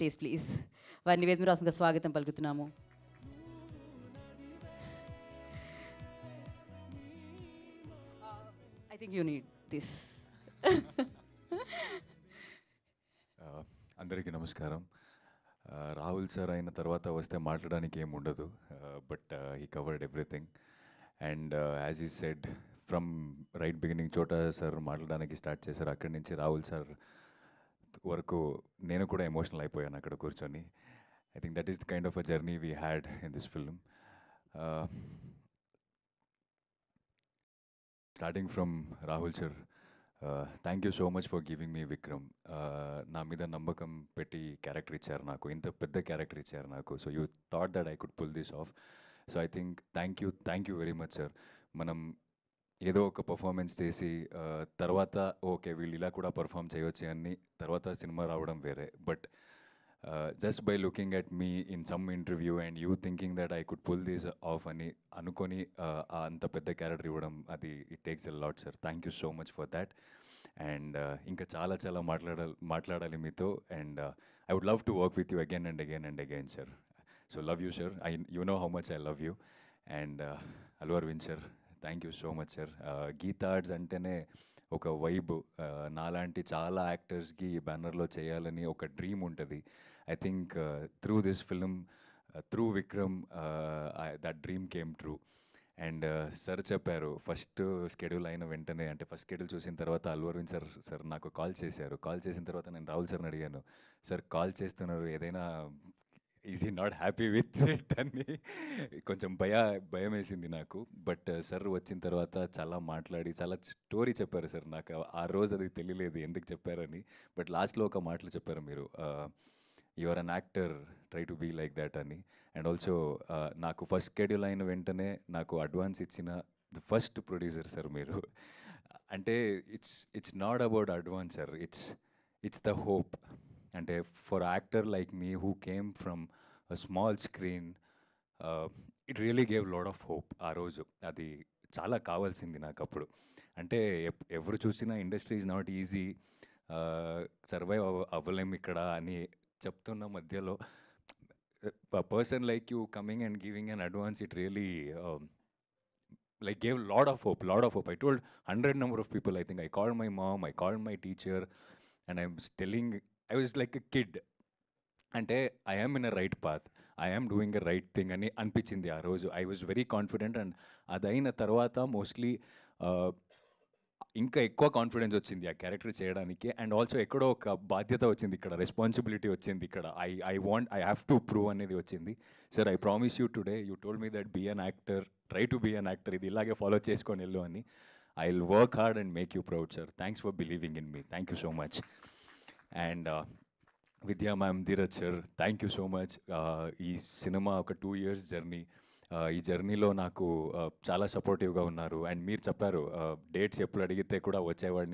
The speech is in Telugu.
చేసి ప్లీజ్ వారిని వేదిక రాసుగా స్వాగతం పలుకుతున్నాము. I think you need this. అందరికీ నమస్కారం. రాహుల్ సార్ అయిన తర్వాత వస్తే మాట్లాడడానికి ఏం ఉండదు, but he covered everything. And as ఈ సెడ్, ఫ్రమ్ రైట్ బిగినింగ్ చోటా సార్ మాట్లాడడానికి స్టార్ట్ చేశారు. అక్కడి నుంచి రాహుల్ సార్ వరకు నేను కూడా ఎమోషనల్ అయిపోయాను అక్కడ కూర్చొని. I think that is the kind of a journey we had in this film. Starting from Rahul sir, thank you so much for giving me Vikram. నా మీద నమ్మకం పెట్టి క్యారెక్టర్ ఇచ్చారు నాకు, ఇంత పెద్ద క్యారెక్టర్ ఇచ్చారు నాకు. So you thought that I could pull this off. So I think thank you very much sir. మనం ఏదో ఒక పర్ఫార్మెన్స్ చేసి తర్వాత ఓకే వీళ్ళు ఇలా కూడా పర్ఫామ్ చేయొచ్చు అని తర్వాత సినిమా రావడం వేరే. But just by looking at me in some interview and you thinking that I could pull this off అని అనుకొని అంత పెద్ద క్యారెక్టర్ ఇవ్వడం, అది it takes a lot sir. Thank you so much for that. And ఇంకా చాలా మాట్లాడాలి మీతో. And I would love to work with you again and again and again sir. So love you sir. You know how much I love you. And Allu Aravind sir, thank you so much sir. Geetha Arts అంటేనే ఒక వైబ్. నాలాంటి చాలా యాక్టర్స్కి ఈ బ్యానర్లో చేయాలని ఒక డ్రీమ్ ఉంటుంది. I think through this film, through Vikram, that dream came true. And sir చెప్పారు ఫస్ట్ షెడ్యూల్ అయిన వెంటనే, అంటే ఫస్ట్ షెడ్యూల్ చూసిన తర్వాత అల్లు అరవింద్ సార్ నాకు కాల్ చేశారు. కాల్ చేసిన తర్వాత నేను రాహుల్ సార్ని అడిగాను, సార్ కాల్ చేస్తున్నారు ఏదైనా is he not happy with it అని. కొంచెం భయం వేసింది నాకు. బట్ సార్ వచ్చిన తర్వాత చాలా మాట్లాడి చాలా స్టోరీ చెప్పారు సార్. నాకు ఆ రోజు అది తెలియలేదు ఎందుకు చెప్పారని. బట్ లాస్ట్లో ఒక మాటలు చెప్పారు మీరు, you are an actor, try to be like that అని. అండ్ ఆల్సో నాకు ఫస్ట్ షెడ్యూల్ అయిన వెంటనే నాకు అడ్వాన్స్ ఇచ్చిన ద ఫస్ట్ ప్రొడ్యూసర్ సార్ మీరు. అంటే it's not about advance sir, it's the hope. అంటే for actor like me who came from a small screen, it really gave lot of hope ఆ రోజు. అది చాలా కావాల్సింది నాకు అప్పుడు. అంటే ఎవరు చూసినా industry is not easy, survive అవ్వలేం ఇక్కడ అని చెప్తున్న మధ్యలో person like you coming and giving an advance, it really like gave lot of hope. I told 100 number of people. I think I called my mom, I called my teacher, and I was telling, I was like a kid. అంటే I am in a right path, I am doing a right thing అని అనిపించింది ఆ రోజు. I was very confident. And అదైన తర్వాత మోస్ట్లీ ఇంకా ఎక్కువ కాన్ఫిడెన్స్ వచ్చింది ఆ క్యారెక్టర్ చేయడానికి. అండ్ ఆల్సో ఎక్కడో ఒక బాధ్యత వచ్చింది ఇక్కడ, రెస్పాన్సిబిలిటీ వచ్చింది ఇక్కడ. ఐ హ్యావ్ టు ప్రూవ్ అనేది వచ్చింది. Sir I promise you today, you told me that be an actor, try to be an actor, ఇది ఇలాగే ఫాలో చేసుకొని వెళ్ళు అని. I will work hard and make you proud sir. Thanks for believing in me. Thank you so much. And Vidya ma'am, Dheeraj sir, thank you so much. ఈ సినిమా ఒక 2 years జర్నీ. ఈ జర్నీలో నాకు చాలా సపోర్టివ్గా ఉన్నారు. అండ్ మీరు చెప్పారు డేట్స్ ఎప్పుడు అడిగితే కూడా వచ్చేవాడిని